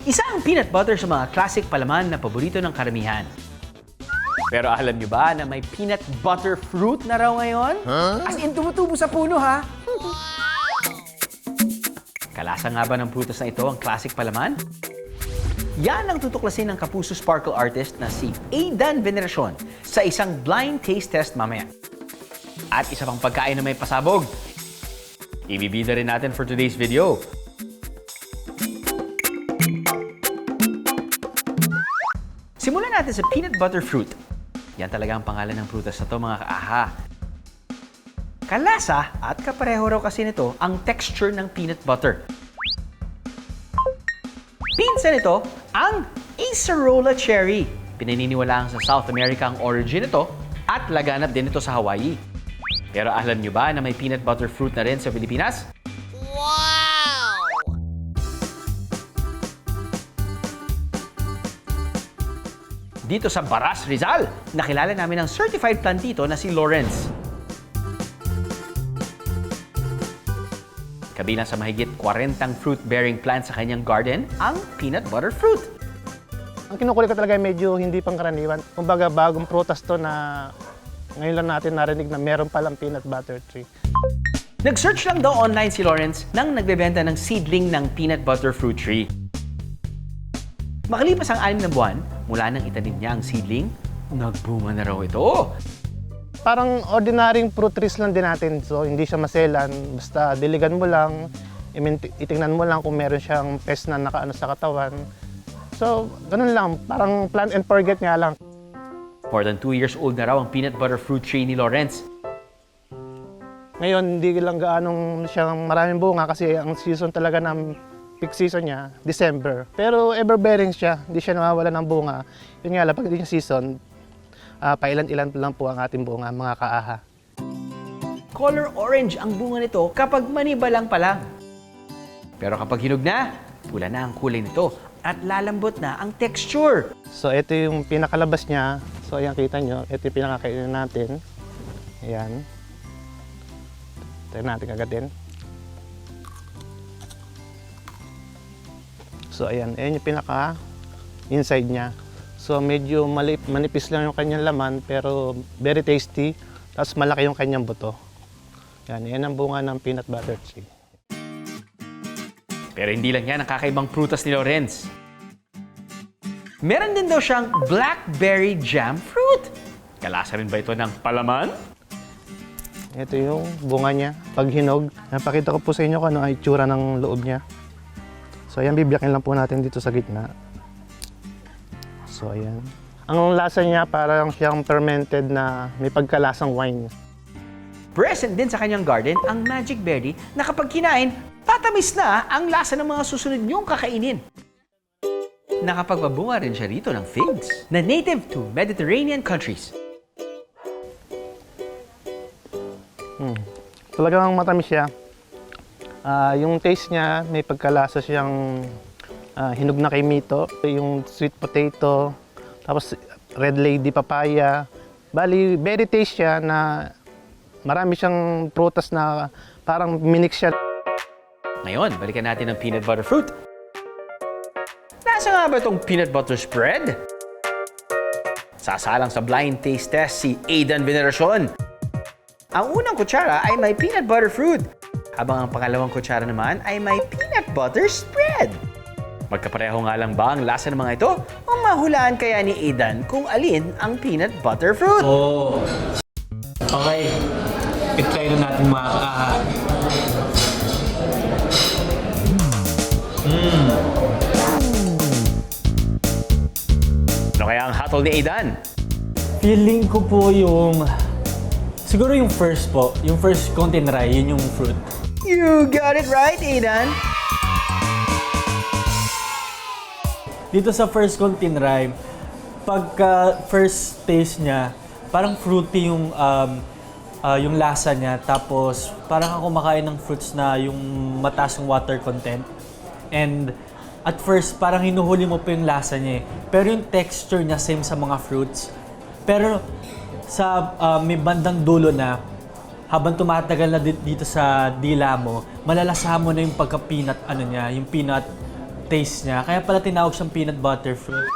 Isa ang peanut butter sa mga classic palaman na paborito ng karamihan. Pero alam niyo ba na may peanut butter fruit na raw ngayon? As in, tumutubo sa puno, ha? Kalasa nga ba ng prutas na ito ang classic palaman? Yan ang tutuklasin ng Kapuso Sparkle artist na si Aidan Veneracion sa isang blind taste test mamaya. At isa pang pagkain na may pasabog. Ibibida rin natin for today's video. Simulan natin sa peanut butter fruit. Yan talaga ang pangalan ng prutas na to, mga kaaha. Kalasa at kapareho raw kasi nito ang texture ng peanut butter. Pinsan nito ang Acerola cherry. Pinaniniwalaan sa South America ang origin nito at laganap din ito sa Hawaii. Pero alam nyo ba na may peanut butter fruit na rin sa Pilipinas? Dito sa Baras, Rizal, nakilala namin ang certified plantito na si Lawrence. Kabilang sa mahigit 40 fruit-bearing plants sa kanyang garden, ang peanut butter fruit. Ang kinukulit ko talaga medyo hindi pangkaraniwan. Kumbaga bagong prutas to na ngayon lang natin narinig na meron palang peanut butter tree. Nag-search lang daw online si Lawrence nang nagbebenta ng seedling ng peanut butter fruit tree. Makalipas ang 6 na buwan, mula nang itanim niya ang seedling, nagbunga na raw ito. Parang ordinaryong fruit trees lang din natin. So hindi siya maselan. Basta diligan mo lang, itingnan mo lang kung meron siyang pest na nakaano sa katawan. So ganun lang, parang plant and forget nga lang. More than 2 years old na raw ang peanut butter fruit tree ni Lawrence. Ngayon hindi lang gaanong siyang maraming bunga kasi ang season talaga ng peak season niya, December. Pero ever-bearing siya, hindi siya nawawala ng bunga. Yun nga lang, pag hindi niya season, pailan-ilan lang po ang ating bunga, mga kaaha. Color orange ang bunga nito kapag maniba lang pa lang. Pero kapag hinog na, pula na ang kulay nito at lalambot na ang texture. So ito yung pinakalabas niya. So ayan, kita nyo, ito yung pinakakainin natin. Ayan. Tayo natin kagatin. So ayan, ayan yung pinaka-inside niya. So medyo manipis lang yung kanyang laman pero very tasty. Tapos malaki yung kanyang buto. Yan ang bunga ng peanut butter tree. Pero hindi lang yan ang kakaibang prutas ni Lawrence. Meron din daw siyang blackberry jam fruit. Kalasa rin ba ito ng palaman? Ito yung bunga niya. Pag hinog, napakita ko po sa inyo kung ano ay itsura ng loob niya. So ayan, bibiyakin lang po natin dito sa gitna. So ayan. Ang lasa niya parang siyang fermented na may pagkalasang wine. Present din sa kanyang garden ang magic berry na kapag kinain, tatamis na ang lasa ng mga susunod niyong kakainin. Nakapagpabunga rin siya rito ng figs na native to Mediterranean countries. Talagang matamis siya. Yung taste niya, may pagkalasa siyang hinog na kay mito, yung sweet potato, tapos red lady papaya. Bali, very taste siya na marami siyang prutas na parang minix siya. Ngayon, balikan natin ang peanut butter fruit. Nasa nga ba itong peanut butter spread? Sasalang sa blind taste test si Aidan Veneracion. Ang unang kutsara ay may peanut butter fruit, habang ang pangalawang kutsara naman ay may peanut butter spread. Magkapareho nga lang ba ang lasa ng mga ito? O mahulaan kaya ni Aidan kung alin ang peanut butter fruit? Oh. Okay. I-try na natin mga kaaha. Ano kaya ang hatol ni Aidan? Feeling ko po yung... Siguro yung first po. Yung first kong tinry, yun yung fruit. You got it right, Aidan! Dito sa first kong tinry, pagka first taste niya, parang fruity yung lasa niya. Tapos parang ako kumakain ng fruits na yung mataas yung water content. And at first, parang hinuhuli mo pa yung lasa niya eh. Pero yung texture niya same sa mga fruits. Pero sa may bandang dulo na, habang tumatagal na dito sa dila mo, malalasahan mo na yung pagka-peanut, yung peanut taste niya. Kaya pala tinawag siyang peanut butter fruit.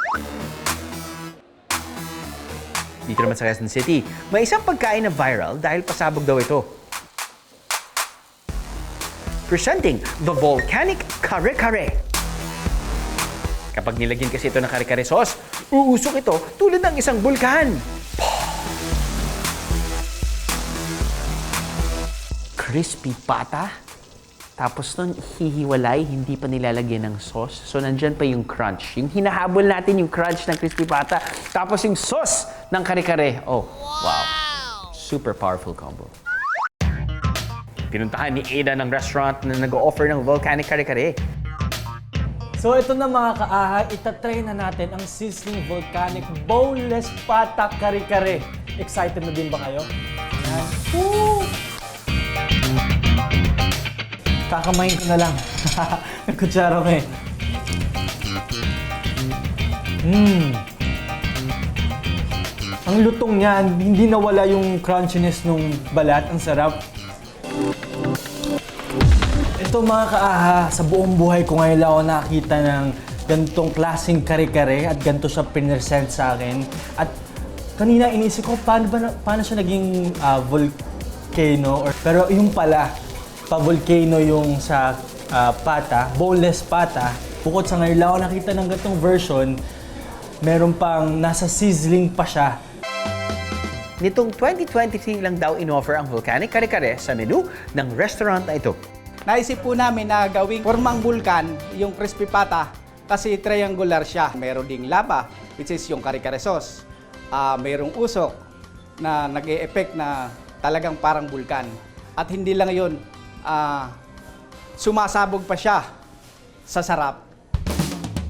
Dito naman sa Quezon City, may isang pagkain na viral dahil pasabog daw ito. Presenting the volcanic kare-kare. Kapag nilagyan kasi ito ng kare-kare sauce, uusok ito tulad ng isang bulkan. Crispy pata. Tapos nun, hihiwalay, hindi pa nilalagyan ng sauce. So, nandyan pa yung crunch. Yung hinahabol natin yung crunch ng crispy pata. Tapos yung sauce ng kare-kare. Oh, wow. Super powerful combo. Pinuntahan ni Ada ng restaurant na nag-offer ng volcanic kare-kare. So ito na mga kaaha, itatry na natin ang sizzling volcanic boneless pata kare-kare. Excited na din ba kayo? Yan. Woo! Kakamayin ko na lang. May kutsara ko eh. Ang lutong niyan, hindi nawala yung crunchiness nung balat. Ang sarap. Ito mga kaaha, sa buong buhay ko ngayon lang ako nakakita ng ganitong klaseng kare-kare at ganito siya pinesent sa akin. At kanina inisip ko, paano siya naging volcano? Pero yung pala, pa-volcano yung sa pata, boneless pata. Bukod sa ngayon lang ako nakita ng ganitong version, meron pang nasa sizzling pa siya. Nitong 2023 lang daw in-offer ang volcanic kare-kare sa menu ng restaurant na ito. Naisip po namin na gawing formang bulkan yung crispy pata kasi triangular siya. Meron ding lava, which is yung kare-kare sauce. Mayroong usok na nag-e-effect na talagang parang bulkan. At hindi lang yun, sumasabog pa siya sa sarap.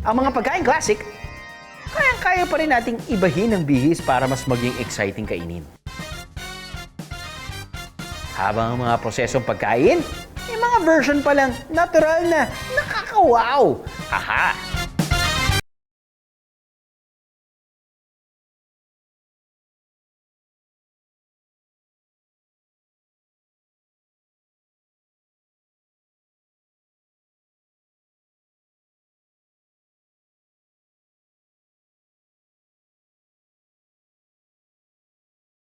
Ang mga pagkain classic, kayang-kaya pa rin nating ibahin ng bihis para mas maging exciting kainin. Habang ang mga prosesong pagkain, may mga version pa lang natural na nakaka-wow. Haha!